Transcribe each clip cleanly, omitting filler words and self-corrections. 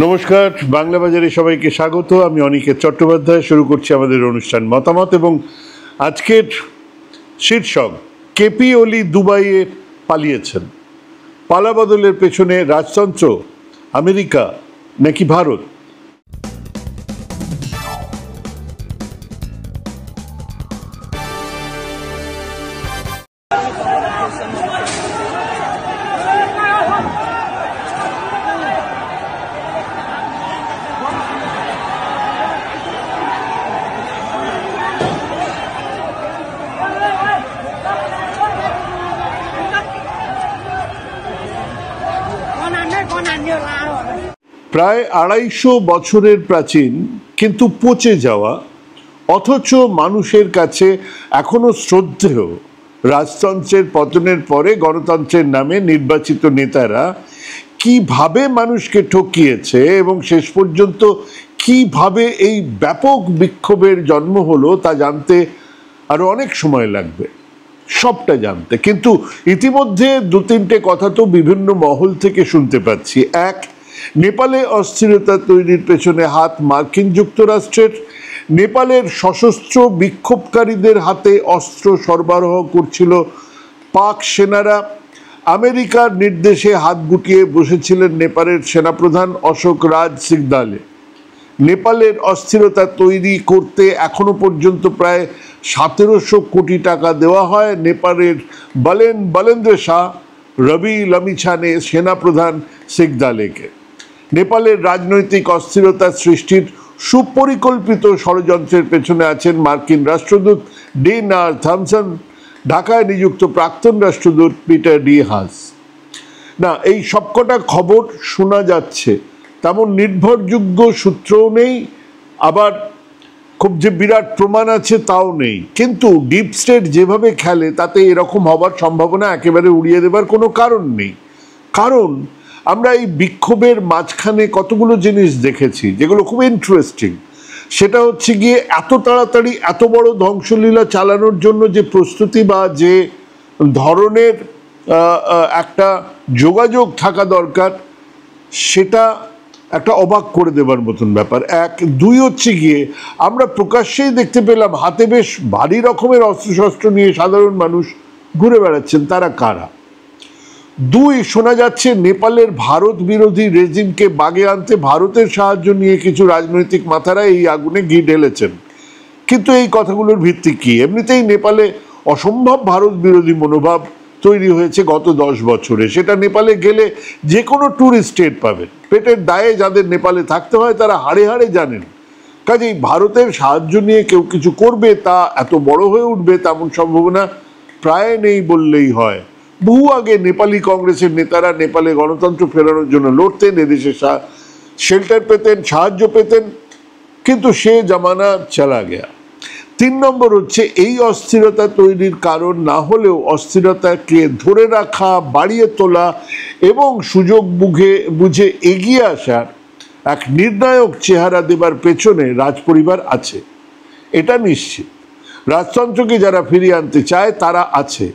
নমস্কার, বাংলা বাজারে সবাইকে স্বাগত। আমি অনিকেত চট্টোপাধ্যায়। শুরু করছি আমাদের অনুষ্ঠান মতামত, এবং আজকের শীর্ষক কেপি ওলি দুবাইয়ে পালিয়েছেন। পালাবদলের পেছনে রাজতন্ত্র, আমেরিকা নাকি ভারত? প্রায় ২৫০ বছরের প্রাচীন কিন্তু পচে যাওয়া, অথচ মানুষের কাছে এখনো শ্রদ্ধেয় রাজতন্ত্রের পতনের পরে গণতন্ত্রের নামে নির্বাচিত নেতারা কিভাবে মানুষকে ঠকিয়েছে এবং শেষ পর্যন্ত কিভাবে এই ব্যাপক বিক্ষোভের জন্ম হলো তা জানতে আরো অনেক সময় লাগবে, সবটা জানতে। কিন্তু ইতিমধ্যে দু তিনটে কথা তো বিভিন্ন মহল থেকে শুনতে পাচ্ছি। এক, নেপালে অস্থিরতা তৈরির পেছনে হাত মার্কিন যুক্তরাষ্ট্রের। নেপালের সশস্ত্র বিক্ষোভকারীদের হাতে অস্ত্র সরবরাহ করছিল পাক সেনারা। আমেরিকার নির্দেশে হাত গুটিয়ে বসেছিলেন নেপালের সেনাপ্রধান অশোক রাজ সিকদালে। নেপালের অস্থিরতা তৈরি করতে এখনো পর্যন্ত প্রায় ১৭০০ কোটি টাকা দেওয়া হয় নেপালের বলেন্দ্র শাহ রবি লামিছানে সেনাপ্রধান সিকদালেকে। নেপালের রাজনৈতিক অস্থিরতা সৃষ্টির সুপরিকল্পিত ষড়যন্ত্রের পেছনে আছেন মার্কিন রাষ্ট্রদূত ডেন আর থমসন, ঢাকায় নিযুক্ত প্রাক্তন রাষ্ট্রদূত পিটার ডি হাস। না, এই সবকটা খবর শোনা যাচ্ছে, তেমন নির্ভরযোগ্য সূত্রও নেই, আবার খুব যে বিরাট প্রমাণ আছে তাও নেই। কিন্তু ডিপ স্টেট যেভাবে খেলে তাতে এরকম হবার সম্ভাবনা একেবারে উড়িয়ে দেবার কোনো কারণ নেই। কারণ আমরা এই বিক্ষোভের মাঝখানে কতগুলো জিনিস দেখেছি যেগুলো খুব ইন্টারেস্টিং। সেটা হচ্ছে গিয়ে এত তাড়াতাড়ি এত বড় ধ্বংসলীলা চালানোর জন্য যে প্রস্তুতি বা যে ধরনের একটা যোগাযোগ থাকা দরকার, সেটা একটা অবাক করে দেবার মতন ব্যাপার। এক। দুই হচ্ছে গিয়ে আমরা প্রকাশ্যেই দেখতে পেলাম হাতে বেশ ভারী রকমের অস্ত্রশস্ত্র নিয়ে সাধারণ মানুষ ঘুরে বেড়াচ্ছেন। তারা কারা? দুই, শোনা যাচ্ছে নেপালের ভারত বিরোধী রেজিমকে বাগে আনতে ভারতের সাহায্য নিয়ে কিছু রাজনৈতিক মাথারা এই আগুনে ঘি ঢেলেছেন। কিন্তু এই কথাগুলোর ভিত্তি কি? এমনিতেই নেপালে অসম্ভব ভারত বিরোধী মনোভাব তৈরি হয়েছে গত ১০ বছরে। সেটা নেপালে গেলে যে কোনো ট্যুরিস্ট টের পাবেন। পেটের দায়ে যাদের নেপালে থাকতে হয় তারা হাড়ে হাড়ে জানেন। কাজেই ভারতের সাহায্য নিয়ে কেউ কিছু করবে, তা এত বড় হয়ে উঠবে তেমন সম্ভাবনা প্রায় নেই বললেই হয়। বহু আগে নেপালি কংগ্রেসের নেতারা নেপালে গণতন্ত্র ফেরানোর জন্য লড়তেন, এদেশে শেল্টার পেতেন, সাহায্য পেতেন, কিন্তু সে জামানা চলা গেয়া। ৩ নম্বর হচ্ছে, এই অস্থিরতা তৈরির কারণ না হলেও অস্থিরতাকে ধরে রাখা, বাড়িয়ে তোলা এবং সুযোগ বুঝে এগিয়ে আসার এক নির্ণায়ক চেহারা দেবার পেছনে রাজপরিবার আছে, এটা নিশ্চিত। রাজতন্ত্রকে যারা ফিরিয়ে আনতে চায় তারা আছে।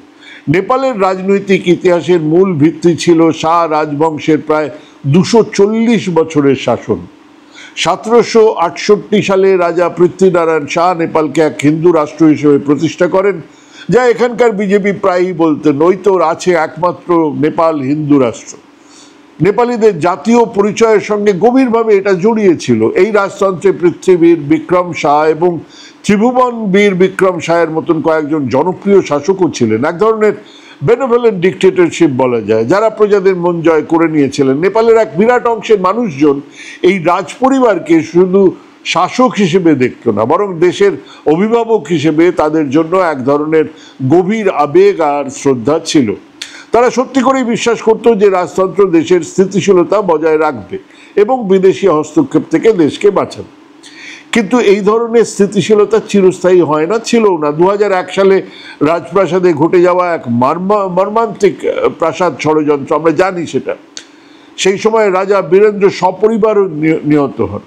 নেপালের রাজনৈতিক ইতিহাসের মূল ভিত্তি ছিল শাহ রাজবংশের প্রায় ২৪০ বছরের শাসন। ১৭৬৮ সালে রাজা পৃথ্বীনারায়ণ শাহ নেপালকে এক হিন্দু রাষ্ট্র হিসেবে প্রতিষ্ঠা করেন, যা এখানকার বিজেপি প্রায়ই বলতেন নৈতর আছে একমাত্র নেপাল হিন্দু রাষ্ট্র। নেপালিদের জাতীয় পরিচয়ের সঙ্গে গভীরভাবে এটা জড়িয়ে ছিল। এই রাজতন্ত্রে পৃথ্বীবীর বিক্রম শাহ এবং ত্রিভুবন বীর বিক্রম শাহের মতন কয়েকজন জনপ্রিয় শাসকও ছিলেন। এক ধরনের বেনেভোলেন্ট ডিক্টেটরশিপ বলা যায়, যারা প্রজাদের মন জয় করে নিয়েছিলেন। নেপালের এক বিরাট অংশের মানুষজন এই রাজপরিবারকে শুধু শাসক হিসেবে দেখত না, বরং দেশের অভিভাবক হিসেবে তাদের জন্য এক ধরনের গভীর আবেগ আর শ্রদ্ধা ছিল। তারা সত্যি করেই বিশ্বাস করত যে রাজতন্ত্র দেশের স্থিতিশীলতা বজায় রাখবে এবং বিদেশি হস্তক্ষেপ থেকে দেশকে বাঁচাবে। কিন্তু এই ধরনের স্থিতিশীলতা চিরস্থায়ী হয় না, ছিলও না। ২০০১ সালে রাজপ্রাসাদে ঘটে যাওয়া এক মর্মান্তিক প্রাসাদ ষড়যন্ত্র, আমরা জানি সেটা। সেই সময় রাজা বীরেন্দ্র সপরিবারও নিহত হন।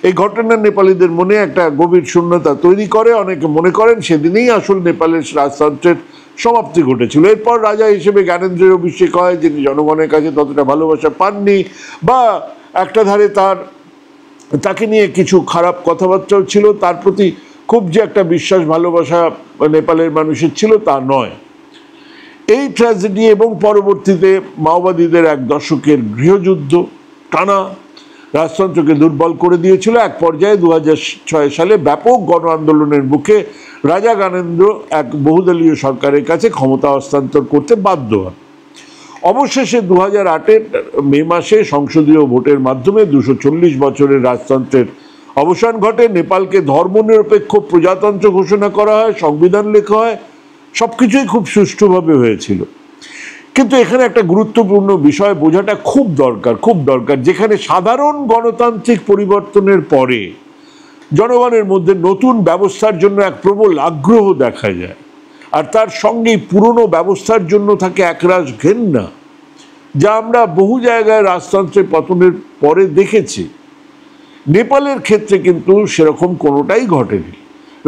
এই ঘটনা নেপালিদের মনে একটা গভীর শূন্যতা তৈরি করে। অনেকে মনে করেন সেদিনেই আসল নেপালের রাজতন্ত্রের সমাপ্তি ঘটেছিল। এরপর রাজা হিসেবে জ্ঞানেন্দ্রের অভিষেক হয়, যিনি জনগণের কাছে ততটা ভালোবাসা পাননি বা একটা ধারে তাকে নিয়ে কিছু খারাপ কথাবার্তাও ছিল, তার প্রতি খুব যে একটা বিশ্বাস ভালোবাসা নেপালের মানুষের ছিল তা নয়। এই ট্র্যাজেডি এবং পরবর্তীতে মাওবাদীদের 1 দশকের গৃহযুদ্ধ টানা রাজতন্ত্রকে দুর্বল করে দিয়েছিল। এক পর্যায়ে 2006 সালে ব্যাপক গণ আন্দোলনের মুখে রাজা জ্ঞানেন্দ্র এক বহুদলীয় সরকারের কাছে ক্ষমতা হস্তান্তর করতে বাধ্য হন। অবশেষে 2008-এর মে মাসে সংসদীয় ভোটের মাধ্যমে 240 বছরের রাজতন্ত্রের অবসান ঘটে। নেপালকে ধর্মনিরপেক্ষ প্রজাতন্ত্র ঘোষণা করা হয়, সংবিধান লেখা হয়, সবকিছুই খুব সুষ্ঠুভাবে হয়েছিল। কিন্তু এখানে একটা গুরুত্বপূর্ণ বিষয় বোঝাটা খুব দরকার, যেখানে সাধারণ গণতান্ত্রিক পরিবর্তনের পরে জনগণের মধ্যে নতুন ব্যবস্থার জন্য এক প্রবল আগ্রহ দেখা যায়, আর তার সঙ্গেই পুরনো ব্যবস্থার জন্য থাকে একরাশ ঘেন্না, যা আমরা বহু জায়গায় রাজতন্ত্রের পতনের পরে দেখেছি। নেপালের ক্ষেত্রে কিন্তু সেরকম কোনোটাই ঘটেনি।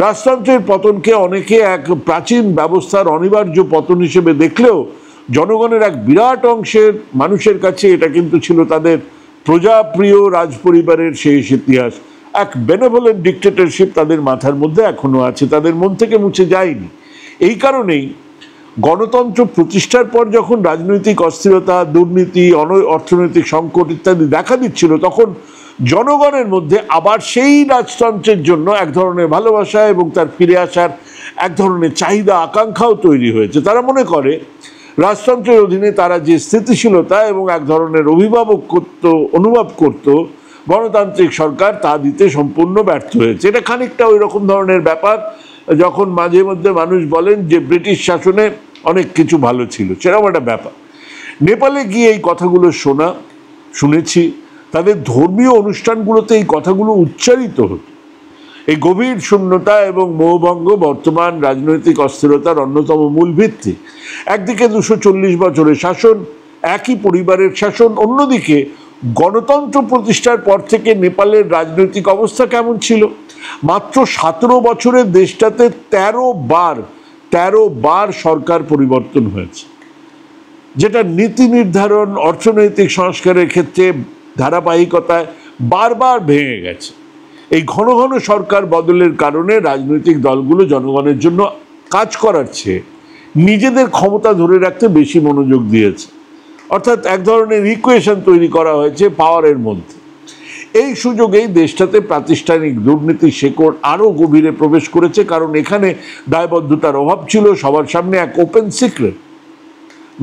রাজতন্ত্রের পতনকে অনেকে এক প্রাচীন ব্যবস্থার অনিবার্য পতন হিসেবে দেখলেও জনগণের এক বিরাট অংশের মানুষের কাছে এটা কিন্তু ছিল তাদের প্রজাপ্রিয় রাজপরিবারের শেষ ইতিহাস। এক বেনেভোলেন্ট ডিক্টেটরশিপ তাদের মাথার মধ্যে এখনো আছে, তাদের মন থেকে মুছে যায়নি। এই কারণেই গণতন্ত্র প্রতিষ্ঠার পর যখন রাজনৈতিক অস্থিরতা, দুর্নীতি, অর্থনৈতিক সংকট ইত্যাদি দেখা দিচ্ছিল, তখন জনগণের মধ্যে আবার সেই রাজতন্ত্রের জন্য এক ধরনের ভালোবাসা এবং তার ফিরে আসার এক ধরনের চাহিদা, আকাঙ্ক্ষাও তৈরি হয়েছে। তারা মনে করে রাজতন্ত্রের অধীনে তারা যে স্থিতিশীলতা এবং এক ধরনের অনুভব করত, গণতান্ত্রিক সরকার তা দিতে সম্পূর্ণ ব্যর্থ হয়েছে। এটা খানিকটা ওই রকম ধরনের ব্যাপার যখন মাঝে মধ্যে মানুষ বলেন যে ব্রিটিশ শাসনে অনেক কিছু ভালো ছিল, সেরকম একটা ব্যাপার। নেপালে গিয়ে এই কথাগুলো শুনেছি, তাদের ধর্মীয় অনুষ্ঠানগুলোতে এই কথাগুলো উচ্চারিত হতো। এই গভীর শূন্যতা এবং মোহভঙ্গ বর্তমান রাজনৈতিক অস্থিরতার অন্যতম মূল ভিত্তি। একদিকে 240 বছরের শাসন, একই পরিবারের শাসন, অন্যদিকে গণতন্ত্র প্রতিষ্ঠার পর থেকে নেপালের রাজনৈতিক অবস্থা কেমন ছিল? মাত্র 17 বছরের দেশটাতে 13 বার সরকার পরিবর্তন হয়েছে, যেটা নীতি নির্ধারণ, অর্থনৈতিক সংস্কারের ক্ষেত্রে ধারাবাহিকতায় বারবার ভেঙে গেছে। এই ঘন ঘন সরকার বদলের কারণে রাজনৈতিক দলগুলো জনগণের জন্য কাজ করার চেয়ে নিজেদের ক্ষমতা ধরে রাখতে বেশি মনোযোগ দিয়েছে। অর্থাৎ এক ধরনের ইকুয়েশন তৈরি করা হয়েছে পাওয়ারের মধ্যে। এই সুযোগেই দেশটাতে প্রাতিষ্ঠানিক দুর্নীতির শেকড় আরও গভীরে প্রবেশ করেছে, কারণ এখানে দায়বদ্ধতার অভাব ছিল, সবার সামনে এক ওপেন সিক্রেট।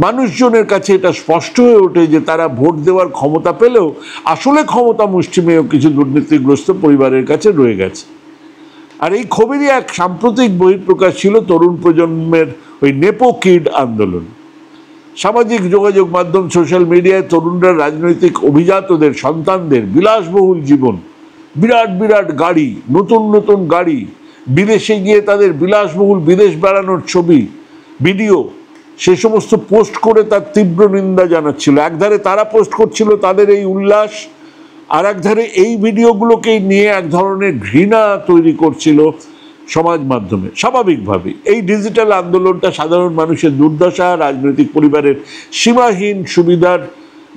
মানুষজনের কাছে এটা স্পষ্ট হয়ে ওঠে যে তারা ভোট দেওয়ার ক্ষমতা পেলেও আসলে ক্ষমতা মুষ্টিমেয় কিছু দুর্নীতিগ্রস্ত পরিবারের কাছে রয়ে গেছে। আর এই খবরই এক সাম্প্রতিক বহিঃপ্রকাশ ছিল তরুণ প্রজন্মের ওই নেপো কিড আন্দোলন। সামাজিক যোগাযোগ মাধ্যম, সোশ্যাল মিডিয়ায় তরুণরা রাজনৈতিক অভিজাতদের সন্তানদের বিলাসবহুল জীবন, বিরাট বিরাট গাড়ি, নতুন নতুন গাড়ি, বিদেশে গিয়ে তাদের বিলাসবহুল বিদেশ বেড়ানোর ছবি, ভিডিও, সে সমস্ত পোস্ট করে তার তীব্র নিন্দা জানাচ্ছিল। একধারে তারা পোস্ট করছিল তাদের এই উল্লাস, আর একধারে এই ভিডিওগুলোকেই নিয়ে এক ধরনের ঘৃণা তৈরি করছিল সমাজ মাধ্যমে। স্বাভাবিকভাবে এই ডিজিটাল আন্দোলনটা সাধারণ মানুষের দুর্দশা, রাজনৈতিক পরিবারের সীমাহীন সুবিধার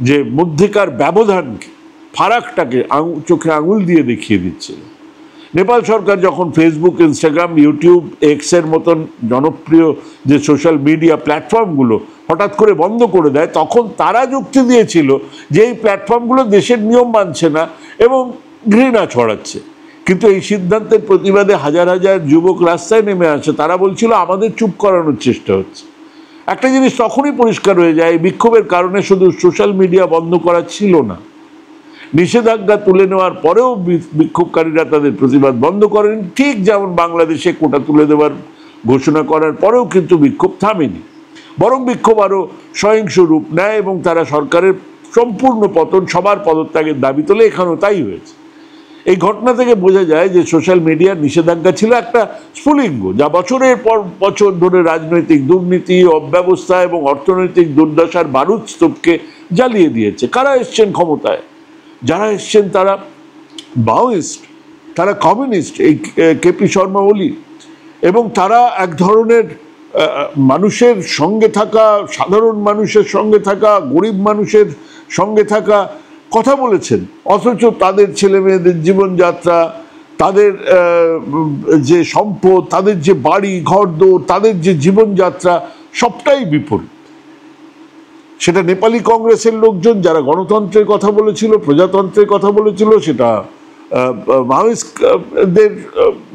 যে মধ্যেকার ব্যবধানকে, ফারাকটাকে চোখে আঙুল দিয়ে দেখিয়ে দিচ্ছিল। নেপাল সরকার যখন ফেসবুক, ইনস্টাগ্রাম, ইউটিউব, এক্সের মতন জনপ্রিয় যে সোশ্যাল মিডিয়া প্ল্যাটফর্মগুলো হঠাৎ করে বন্ধ করে দেয়, তখন তারা যুক্তি দিয়েছিল যে এই প্ল্যাটফর্মগুলো দেশের নিয়ম মানছে না এবং ঘৃণা ছড়াচ্ছে। কিন্তু এই সিদ্ধান্তের প্রতিবাদে হাজার হাজার যুবক রাস্তায় নেমে আসে। তারা বলছিল আমাদের চুপ করানোর চেষ্টা হচ্ছে। একটা জিনিস তখনই পরিষ্কার হয়ে যায়, এই বিক্ষোভের কারণে শুধু সোশ্যাল মিডিয়া বন্ধ করা ছিল না, নিষেধাজ্ঞা তুলে নেওয়ার পরেও বিক্ষোভকারীরা তাদের প্রতিবাদ বন্ধ করেন। ঠিক যেমন বাংলাদেশে কোটা তুলে দেওয়ার ঘোষণা করার পরেও কিন্তু বিক্ষোভ থামেনি, বরং বিক্ষোভ আরও সহিংস রূপ নেয় এবং তারা সরকারের সম্পূর্ণ পতন, সবার পদত্যাগের দাবি তোলে। এখানেও তাই হয়েছে। এই ঘটনা থেকে বোঝা যায় যে সোশ্যাল মিডিয়ার নিষেধাজ্ঞা ছিল একটা স্ফুলিঙ্গ, যা বছরের পর বছর ধরে রাজনৈতিক দুর্নীতি, অব্যবস্থা এবং অর্থনৈতিক দুর্দশার বারুদ স্তূপকে জ্বালিয়ে দিয়েছে। কারা এসছেন ক্ষমতায়? যারা এসছেন তারা মাওয়িস্ট, তারা কমিউনিস্ট, এই কেপি শর্মা ওলি, এবং তারা এক ধরনের মানুষের সঙ্গে থাকা, সাধারণ মানুষের সঙ্গে থাকা, গরিব মানুষের সঙ্গে থাকা কথা বলেছেন, অথচ তাদের ছেলে মেয়েদের জীবনযাত্রা, তাদের যে সম্পদ, তাদের যে বাড়ি ঘরদোর, তাদের যে জীবনযাত্রা সবটাই বিপরীত। সেটা নেপালি কংগ্রেসের লোকজন যারা গণতন্ত্রের কথা বলেছিল, প্রজাতন্ত্রের কথা বলেছিল, সেটা মাওয়িস্টদের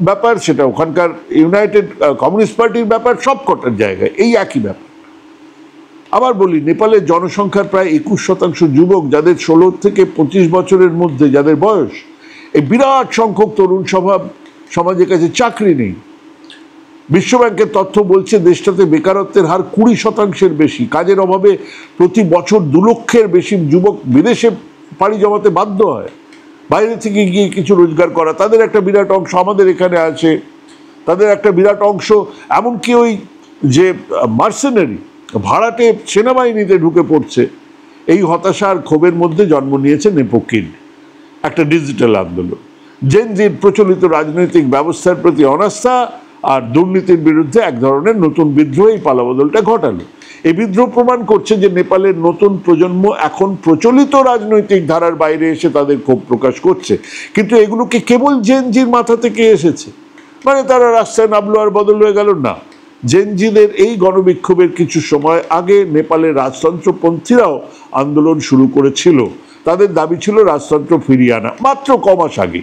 ব্যাপার, সেটা ওখানকার ইউনাইটেড কমিউনিস্ট পার্টির ব্যাপার, সব কটার জায়গায় এই একই ব্যাপার। আবার বলি, নেপালের জনসংখ্যার প্রায় 21% যুবক, যাদের 16 থেকে 25 বছরের মধ্যে যাদের বয়স। এই বিরাট সংখ্যক তরুণ সমাজের কাছে চাকরি নেই। বিশ্বব্যাংকের তথ্য বলছে দেশটাতে বেকারত্বের হার 20% বেশি। কাজের অভাবে প্রতি বছর 2 লক্ষের বেশি যুবক বিদেশে পাড়ি জমাতে বাধ্য হয়, বাইরে থেকে গিয়ে কিছু রোজগার করা। তাদের একটা বিরাট অংশ আমাদের এখানে আছে, তাদের একটা বিরাট অংশ এমনকি ওই যে মার্সেনারি ভাড়াটে সেনাবাহিনীতে ঢুকে পড়ছে। এই হতাশার ক্ষোভের মধ্যে জন্ম নিয়েছে নেপোকিন, একটা ডিজিটাল আন্দোলন। জেনজির প্রচলিত রাজনৈতিক ব্যবস্থার প্রতি অনাস্থা আর দুর্নীতির বিরুদ্ধে এক ধরনের নতুন বিদ্রোহ এই পালাবদলটা ঘটালো। এই বিদ্রোহ প্রমাণ করছে যে নেপালের নতুন প্রজন্ম এখন প্রচলিত রাজনৈতিক ধারার বাইরে এসে তাদের ক্ষোভ প্রকাশ করছে। কিন্তু এগুলোকে কেবল জেনজির মাথা থেকে এসেছে, মানে তারা রাস্তায় নামলো আর বদল হয়ে গেল না। জেনজিদের এই গণবিক্ষোভের কিছু সময় আগে নেপালের রাজতন্ত্রপন্থীরাও আন্দোলন শুরু করেছিল। তাদের দাবি ছিল রাজতন্ত্র ফিরিয়ে আনা। মাত্র কমাস আগে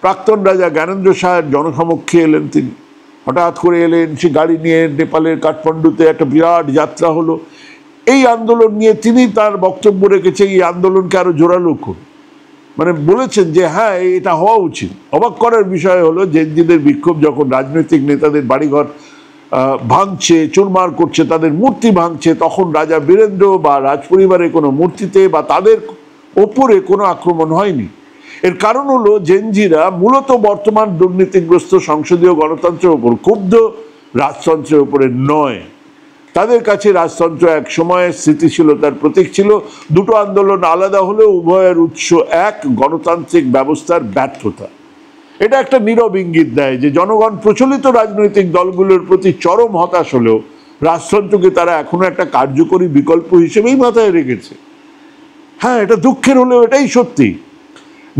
প্রাক্তন রাজা জ্ঞানেন্দ্র শাহের জনসমক্ষে এলেন তিনি। হঠাৎ করে এলেন, সে গাড়ি নিয়ে নেপালের কাঠমান্ডুতে একটা বিরাট যাত্রা হলো। এই আন্দোলন নিয়ে তিনি তার বক্তব্য রেখেছে এই আন্দোলনকে আরো জোরালো করুন, মানে বলেছেন যে হ্যাঁ এটা হওয়া উচিত। অবাক করার বিষয় হলো, জেনজিদের বিক্ষোভ যখন রাজনৈতিক নেতাদের বাড়িঘর ভাঙছে, চুরমার করছে, তাদের মূর্তি ভাঙছে, তখন রাজা বীরেন্দ্র বা রাজপরিবারের কোনো মূর্তিতে বা তাদের ওপরে কোনো আক্রমণ হয়নি। এর কারণ হলো জেনজিরা মূলত বর্তমান দুর্নীতিগ্রস্ত সংসদীয় গণতন্ত্রের উপর ক্ষুব্ধ, রাজতন্ত্রের উপরে নয়। তাদের কাছে রাজতন্ত্র এক সময় স্থিতিশীলতার প্রতীক ছিল। দুটো আন্দোলন আলাদা হলেও উভয়ের উৎস এক, গণতান্ত্রিক ব্যবস্থার ব্যর্থতা। এটা একটা নীরব ইঙ্গিত দেয় যে জনগণ প্রচলিত রাজনৈতিক দলগুলোর প্রতি চরম হতাশ হলেও রাজতন্ত্রকে তারা এখনো একটা কার্যকরী বিকল্প হিসেবেই মাথায় রেখেছে। হ্যাঁ, এটা দুঃখের হলেও এটাই সত্যি।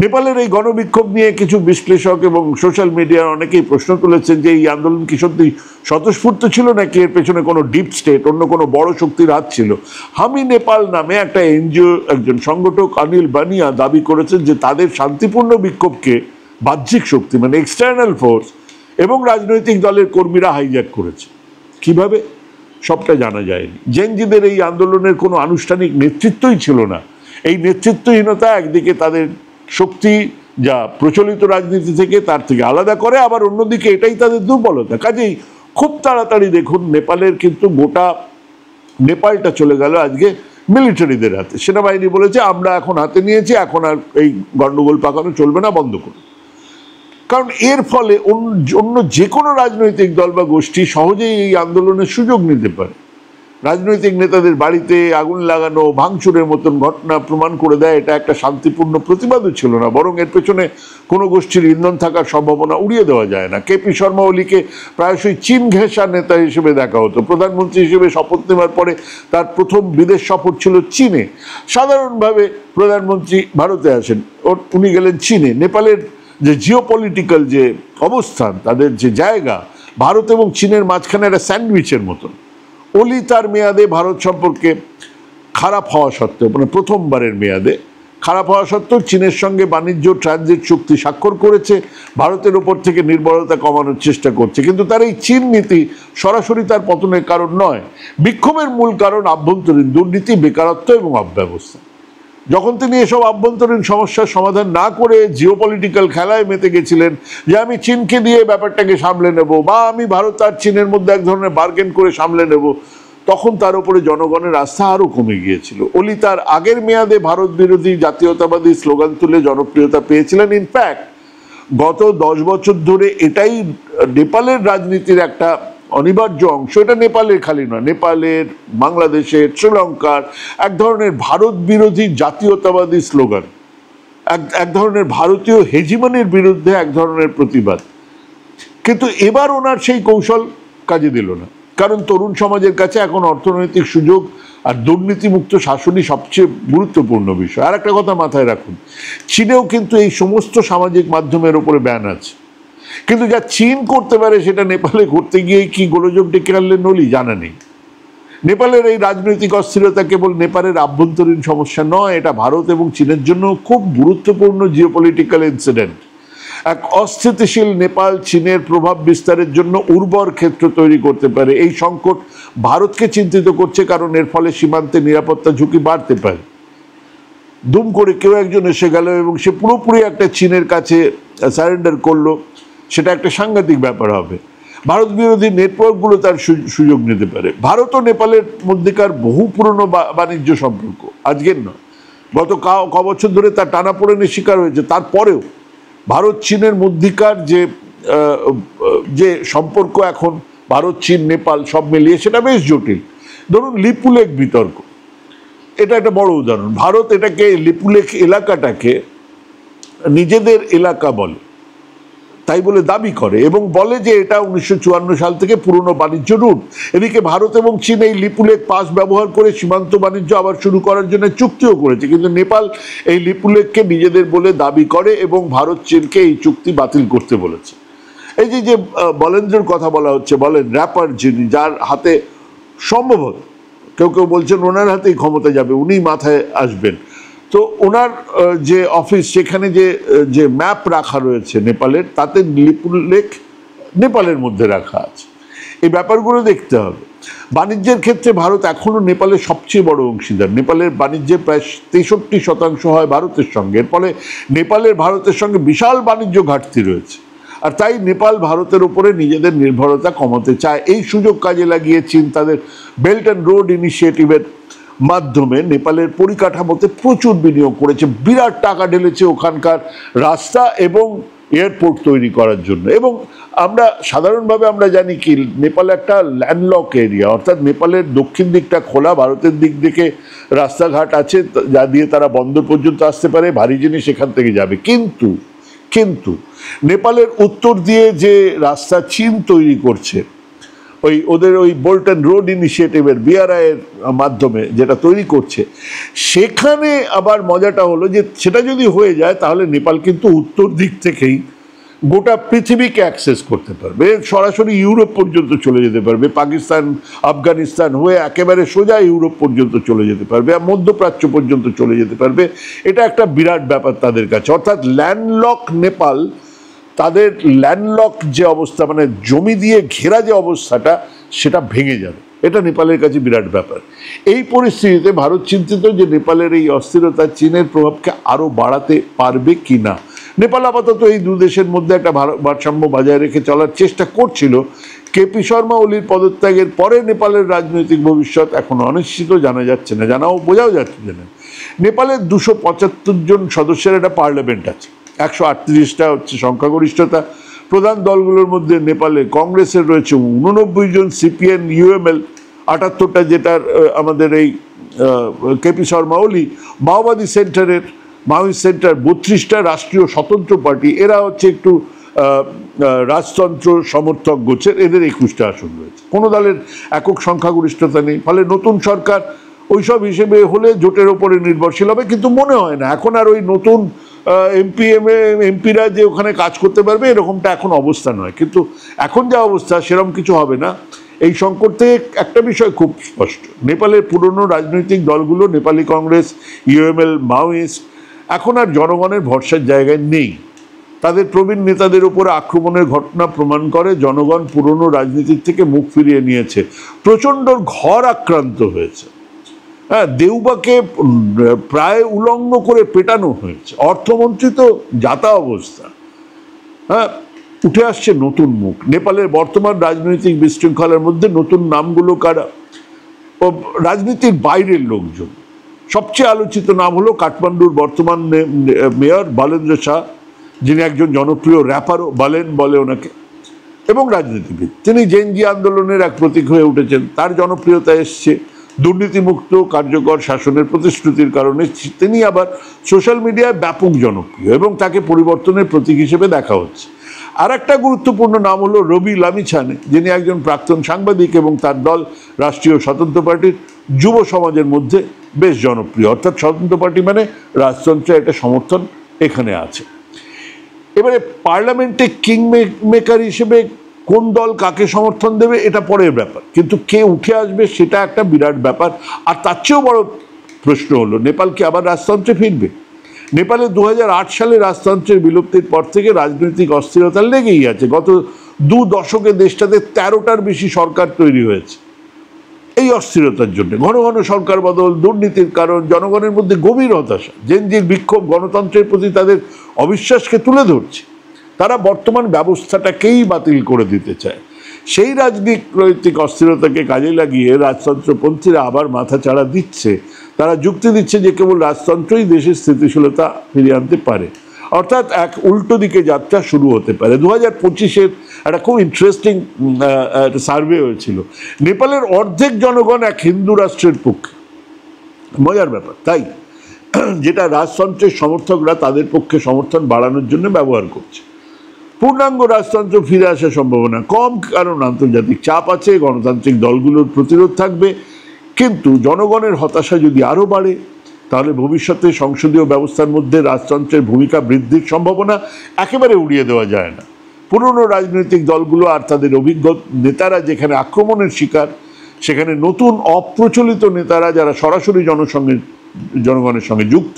নেপালের এই গণবিক্ষোভ নিয়ে কিছু বিশ্লেষক এবং সোশ্যাল মিডিয়ার অনেকেই প্রশ্ন তুলেছেন যে এই আন্দোলন কি সত্যি স্বতঃস্ফূর্ত ছিল, নাকি এর পেছনে কোনো ডিপ স্টেট, অন্য কোনো বড় শক্তির হাত ছিল। হামি নেপাল নামে একটা এনজিও একজন সংগঠক অনিল বানিয়া দাবি করেছেন যে তাদের শান্তিপূর্ণ বিক্ষোভকে বাহ্যিক শক্তি, মানে এক্সটার্নাল ফোর্স এবং রাজনৈতিক দলের কর্মীরা হাইজ্যাক করেছে। কিভাবে, সবটা জানা যায়নি। জেনজিদের এই আন্দোলনের কোনো আনুষ্ঠানিক নেতৃত্বই ছিল না। এই নেতৃত্বহীনতা একদিকে তাদের শক্তি যা প্রচলিত রাজনীতি থেকে তার থেকে আলাদা করে, আবার অন্যদিকে এটাই তাদের দুর্বলতা। কাজেই খুব তাড়াতাড়ি দেখুন নেপালের কিন্তু গোটা নেপালটা চলে গেল আজকে মিলিটারিদের হাতে। সেনাবাহিনী বলেছে আমরা এখন হাতে নিয়েছি, এখন আর এই গন্ডগোল পাকানো চলবে না, বন্ধ করুন। কারণ এর ফলে অন্য যে কোনো রাজনৈতিক দল বা গোষ্ঠী সহজেই এই আন্দোলনের সুযোগ নিতে পারে। রাজনৈতিক নেতাদের বাড়িতে আগুন লাগানো, ভাঙচুরের মতন ঘটনা প্রমাণ করে দেয় এটা একটা শান্তিপূর্ণ প্রতিবাদও ছিল না, বরং এর পেছনে কোনো গোষ্ঠীর ইন্ধন থাকার সম্ভাবনা উড়িয়ে দেওয়া যায় না। কেপি শর্মা ওলিকে প্রায়শই চীন ঘেঁষা নেতা হিসেবে দেখা হতো। প্রধানমন্ত্রী হিসেবে শপথ নেওয়ার পরে তার প্রথম বিদেশ সফর ছিল চীনে। সাধারণভাবে প্রধানমন্ত্রী ভারতে আসেন, উনি গেলেন চীনে। নেপালের যে জিওপলিটিক্যাল যে অবস্থান, তাদের যে জায়গা, ভারত এবং চীনের মাঝখানে একটা স্যান্ডউইচের মতন। ওলি তার মেয়াদে ভারত সম্পর্কে খারাপ হওয়া সত্ত্বেও, মানে প্রথমবারের মেয়াদে খারাপ হওয়া সত্ত্বেও চীনের সঙ্গে বাণিজ্য ট্রানজিট চুক্তি স্বাক্ষর করেছে, ভারতের ওপর থেকে নির্ভরতা কমানোর চেষ্টা করছে। কিন্তু তার এই চীন নীতি সরাসরি তার পতনের কারণ নয়। বিক্ষোভের মূল কারণ আভ্যন্তরীণ দুর্নীতি, বেকারত্ব এবং অব্যবস্থা। যখন তিনি এসব আভ্যন্তরীণ সমস্যার সমাধান না করে জিওপলিটিক্যাল খেলায় মেতে গেছিলেন যে আমি চীনকে দিয়ে ব্যাপারটাকে সামলে নেব, বা আমি ভারত আর চীনের মধ্যে এক ধরনের বার্গেন করে সামলে নেব, তখন তার উপরে জনগণের আস্থা আরও কমে গিয়েছিল। ওলি তার আগের মেয়াদে ভারত বিরোধী জাতীয়তাবাদী স্লোগান তুলে জনপ্রিয়তা পেয়েছিলেন। ইনফ্যাক্ট গত 10 বছর ধরে এটাই নেপালের রাজনীতির একটা অনিবার্য অংশ। এটা নেপালের খালি নয়, নেপালের, বাংলাদেশের, শ্রীলঙ্কার এক ধরনের ভারত বিরোধী জাতীয়তাবাদী স্লোগান, এক ধরনের ভারতীয় হেজিমনির বিরুদ্ধে এক ধরনের প্রতিবাদ। কিন্তু এবার ওনার সেই কৌশল কাজে দিল না। কারণ তরুণ সমাজের কাছে এখন অর্থনৈতিক সুযোগ আর দুর্নীতিমুক্ত শাসনই সবচেয়ে গুরুত্বপূর্ণ বিষয়। আর একটা কথা মাথায় রাখুন, চীনেও কিন্তু এই সমস্ত সামাজিক মাধ্যমের উপরে ব্যান আছে, কিন্তু যা চীন করতে পারে সেটা নেপালে করতে গিয়ে কি গোলযোগ ডেকে আনলে নলি জানা নেই। নেপালের এই রাজনৈতিক অস্থিরতা কেবল নেপালের আভ্যন্তরীণ সমস্যা নয়, এটা ভারত এবং চীনের জন্য খুব গুরুত্বপূর্ণ জিওপলিটিক্যাল ইনসিডেন্ট। এক অস্থিতিশীল নেপাল চীনের প্রভাব বিস্তারের জন্য উর্বর ক্ষেত্র তৈরি করতে পারে। এই সংকট ভারতকে চিন্তিত করছে, কারণ এর ফলে সীমান্তে নিরাপত্তা ঝুঁকি বাড়তে পারে। দুম করে কেউ একজন এসে গেল এবং সে পুরোপুরি একটা চীনের কাছে সারেন্ডার করলো, সেটা একটা সাংঘাতিক ব্যাপার হবে। ভারত বিরোধী নেটওয়ার্কগুলো তার সুযোগ নিতে পারে। ভারত ও নেপালের মধ্যেকার বহু পুরনো বাণিজ্য সম্পর্ক, আজকের নয়, গত ক বছর ধরে তার টানাপোড়েনের শিকার হয়েছে। তারপরেও ভারত চীনের মধ্যকার যে সম্পর্ক এখন ভারত চীন নেপাল সব মিলিয়ে সেটা বেশ জটিল। ধরুন লিপুলেখ বিতর্ক, এটা একটা বড় উদাহরণ। ভারত এটাকে লিপুলেখ এলাকাটাকে নিজেদের এলাকা বলে, তাই বলে দাবি করে এবং বলে যে এটা 1954 সাল থেকে পুরনো বাণিজ্য রুট। এদিকে ভারত এবং চীন এই লিপুলেখ পাস ব্যবহার করে সীমান্ত বাণিজ্য আবার শুরু করার জন্য চুক্তিও করেছে, কিন্তু নেপাল এই লিপুলেখকে নিজেদের বলে দাবি করে এবং ভারত চীনকে এই চুক্তি বাতিল করতে বলেছে। এই যে বলেন্দ্রের কথা বলা হচ্ছে, বলেন র্যাপার যিনি, যার হাতে সম্ভবত কেউ কেউ বলছেন ওনার হাতেই ক্ষমতা যাবে, উনি মাথায় আসবেন। তো ওনার যে অফিস, সেখানে যে ম্যাপ রাখা রয়েছে নেপালের, তাতে লিপুলেখ নেপালের মধ্যে রাখা আছে। এই ব্যাপারগুলো দেখতে হবে। বাণিজ্যের ক্ষেত্রে ভারত এখনও নেপালের সবচেয়ে বড় অংশীদার। নেপালের বাণিজ্যের প্রায় 63% হয় ভারতের সঙ্গে। এর ফলে নেপালের ভারতের সঙ্গে বিশাল বাণিজ্য ঘাটতি রয়েছে, আর তাই নেপাল ভারতের উপরে নিজেদের নির্ভরতা কমাতে চায়। এই সুযোগ কাজে লাগিয়ে চীন তাদের বেল্ট অ্যান্ড রোড ইনিশিয়েটিভের মাধ্যমে নেপালের পরিকাঠামোতে প্রচুর বিনিয়োগ করেছে, বিরাট টাকা ঢেলেছে ওখানকার রাস্তা এবং এয়ারপোর্ট তৈরি করার জন্য। এবং আমরা সাধারণভাবে আমরা জানি কি, নেপাল একটা ল্যান্ডলক এরিয়া, অর্থাৎ নেপালের দক্ষিণ দিকটা খোলা, ভারতের দিক থেকে রাস্তাঘাট আছে যা দিয়ে তারা বন্দর পর্যন্ত আসতে পারে, ভারী জিনিস সেখান থেকে যাবে। কিন্তু নেপালের উত্তর দিয়ে যে রাস্তা চীন তৈরি করছে, ওদের বেল্ট অ্যান্ড রোড ইনিশিয়েটিভের BRI এর মাধ্যমে যেটা তৈরি করছে, সেখানে আবার মজাটা হলো যে সেটা যদি হয়ে যায় তাহলে নেপাল কিন্তু উত্তর দিক থেকেই গোটা পৃথিবীকে অ্যাক্সেস করতে পারবে, সরাসরি ইউরোপ পর্যন্ত চলে যেতে পারবে, পাকিস্তান আফগানিস্তান হয়ে একেবারে সোজা ইউরোপ পর্যন্ত চলে যেতে পারবে, আর মধ্যপ্রাচ্য পর্যন্ত চলে যেতে পারবে। এটা একটা বিরাট ব্যাপার তাদের কাছে। অর্থাৎ ল্যান্ডলক নেপাল, তাদের ল্যান্ডলক যে অবস্থা, মানে জমি দিয়ে ঘেরা যে অবস্থাটা, সেটা ভেঙে যাবে। এটা নেপালের কাছে বিরাট ব্যাপার। এই পরিস্থিতিতে ভারত চিন্তিত যে নেপালের এই অস্থিরতা চীনের প্রভাবকে আরও বাড়াতে পারবে কি না। নেপাল আপাতত এই দু দেশের মধ্যে একটা ভারসাম্য বজায় রেখে চলার চেষ্টা করছিল। কেপি শর্মা ওলির পদত্যাগের পরে নেপালের রাজনৈতিক ভবিষ্যৎ এখনো অনিশ্চিত, জানা যাচ্ছে না, বোঝাও যাচ্ছে না। নেপালের 275 জন সদস্যের একটা পার্লামেন্ট আছে, 138টা হচ্ছে সংখ্যাগরিষ্ঠতা। প্রধান দলগুলোর মধ্যে নেপালে কংগ্রেসের রয়েছে 89 জন, CPN UML 78টা, যেটার আমাদের এই কেপি শর্মা ওলি, মাওবাদী সেন্টার 32টা, রাষ্ট্রীয় স্বতন্ত্র পার্টি, এরা হচ্ছে একটু রাজতন্ত্র সমর্থক গোছের, এদের 21টা আসন রয়েছে। কোনো দলের একক সংখ্যাগরিষ্ঠতা নেই, ফলে নতুন সরকার ওইসব হিসেবে হলে জোটের ওপরে নির্ভরশীল হবে। কিন্তু মনে হয় না এখন আর ওই নতুন এমপিরা যে ওখানে কাজ করতে পারবে এরকমটা এখন অবস্থা নয়। কিন্তু এখন যা অবস্থা সেরকম কিছু হবে না। এই সংকট থেকে একটা বিষয় খুব স্পষ্ট, নেপালের পুরনো রাজনৈতিক দলগুলো, নেপালি কংগ্রেস, UML, মাওয়িস্ট, এখন আর জনগণের ভরসার জায়গায় নেই। তাদের প্রবীণ নেতাদের উপরে আক্রমণের ঘটনা প্রমাণ করে জনগণ পুরনো রাজনীতির থেকে মুখ ফিরিয়ে নিয়েছে। প্রচণ্ড ঘর আক্রান্ত হয়েছে। হ্যাঁ, দেউবাকে প্রায় উলঙ্গ করে পেটানো হয়েছে। অর্থমন্ত্রী তো যাতা অবস্থা। হ্যাঁ, উঠে আসছে নতুন মুখ। নেপালের বর্তমান রাজনৈতিক বিশৃঙ্খলার মধ্যে নতুন নামগুলো কারা? রাজনীতির বাইরের লোকজন। সবচেয়ে আলোচিত নাম হলো কাঠমান্ডুর বর্তমান মেয়র বলেন্দ্র শাহ, যিনি একজন জনপ্রিয় র্যাপারও, বলেন বলে ওনাকে, এবং রাজনীতিবিদ। তিনি জেনজি আন্দোলনের এক প্রতীক হয়ে উঠেছেন, তার জনপ্রিয়তা এসছে। দুর্নীতিমুক্ত কার্যকর শাসনের প্রতিশ্রুতির কারণে তিনি আবার সোশ্যাল মিডিয়ায় ব্যাপক জনপ্রিয় এবং তাকে পরিবর্তনের প্রতীক হিসেবে দেখা হচ্ছে। আর একটা গুরুত্বপূর্ণ নাম হলো রবি লামিছানে, যিনি একজন প্রাক্তন সাংবাদিক এবং তার দল রাষ্ট্রীয় স্বতন্ত্র পার্টির যুব সমাজের মধ্যে বেশ জনপ্রিয়। অর্থাৎ স্বতন্ত্র পার্টি মানে রাজতন্ত্রের একটা সমর্থন এখানে আছে। এবারে পার্লামেন্টে কিং মেকার হিসেবে কোন দল কাকে সমর্থন দেবে এটা পরের ব্যাপার, কিন্তু কে উঠে আসবে সেটা একটা বিরাট ব্যাপার। আর তার চেয়েও বড় প্রশ্ন হলো, নেপাল কি আবার রাজতন্ত্রে ফিরবে? নেপালে 2008 সালে রাজতন্ত্রের বিলুপ্তির পর থেকে রাজনৈতিক অস্থিরতা লেগেই আছে। গত 2 দশকে দেশটাতে 13টার বেশি সরকার তৈরি হয়েছে এই অস্থিরতার জন্য। ঘন ঘন সরকার বদল, দুর্নীতির কারণ, জনগণের মধ্যে গভীর হতাশা, জেনজির বিক্ষোভ গণতন্ত্রের প্রতি তাদের অবিশ্বাসকে তুলে ধরছে। তারা বর্তমান ব্যবস্থাটাকেই বাতিল করে দিতে চায়। সেই রাজনৈতিক অস্থিরতাকে কাজে লাগিয়ে রাজতন্ত্রপন্থীরা আবার মাথাচাড়া দিচ্ছে। তারা যুক্তি দিচ্ছে যে কেবল রাজতন্ত্রই দেশের স্থিতিশীলতা ফিরিয়ে আনতে পারে, অর্থাৎ এক উল্টো দিকে যাত্রা শুরু হতে পারে। 2025-এর একটা খুব ইন্টারেস্টিং সার্ভে হয়েছিল। নেপালের অর্ধেক জনগণ এক হিন্দু রাষ্ট্রের পক্ষে। মজার ব্যাপার, তাই যেটা রাজতন্ত্রের সমর্থকরা তাদের পক্ষে সমর্থন বাড়ানোর জন্য ব্যবহার করছে। পূর্ণাঙ্গ রাজতন্ত্র ফিরে আসার সম্ভাবনা কম, কারণ আন্তর্জাতিক চাপ আছে, গণতান্ত্রিক দলগুলোর প্রতিরোধ থাকবে। কিন্তু জনগণের হতাশা যদি আরও বাড়ে, তাহলে ভবিষ্যতে সংসদীয় ব্যবস্থার মধ্যে রাজতন্ত্রের ভূমিকা বৃদ্ধির সম্ভাবনা একেবারে উড়িয়ে দেওয়া যায় না। পুরনো রাজনৈতিক দলগুলো আর তাদের অভিজ্ঞ নেতারা যেখানে আক্রমণের শিকার, সেখানে নতুন অপ্রচলিত নেতারা যারা সরাসরি জনগণের সঙ্গে যুক্ত,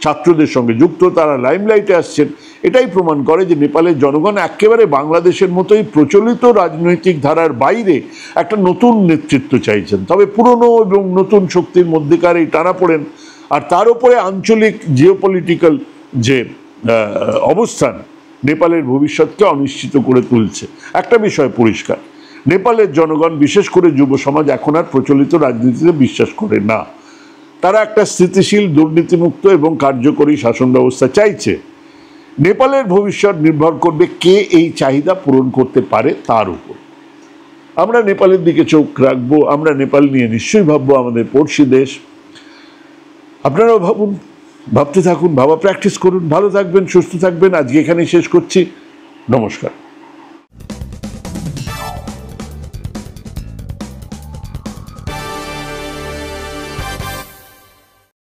ছাত্রদের সঙ্গে যুক্ত, তারা লাইমলাইটে আসছেন। এটাই প্রমাণ করে যে নেপালের জনগণ একেবারে বাংলাদেশের মতোই প্রচলিত রাজনৈতিক ধারার বাইরে একটা নতুন নেতৃত্ব চাইছেন। তবে পুরনো এবং নতুন শক্তির মধ্যেকার এই টানাপোড়েন আর তার উপরে আঞ্চলিক জিওপলিটিক্যাল যে অবস্থান নেপালের ভবিষ্যৎকে অনিশ্চিত করে তুলছে। একটা বিষয় পরিষ্কার, নেপালের জনগণ, বিশেষ করে যুব সমাজ, এখন আর প্রচলিত রাজনীতিতে বিশ্বাস করে না। তারা একটা স্থিতিশীল, দুর্নীতিমুক্ত এবং কার্যকরী শাসন ব্যবস্থা চাইছে। নেপালের ভবিষ্যৎ নির্ভর করবে কে এই চাহিদা পূরণ করতে পারে তার উপর। আমরা নেপালের দিকে চোখ রাখবো, আমরা নেপাল নিয়ে নিশ্চয়ই ভাববো, আমাদের পড়শি দেশ। আপনারাও ভাবুন, ভাবতে থাকুন, ভাবা প্র্যাকটিস করুন। ভালো থাকবেন, সুস্থ থাকবেন। আজকে এখানেই শেষ করছি। নমস্কার।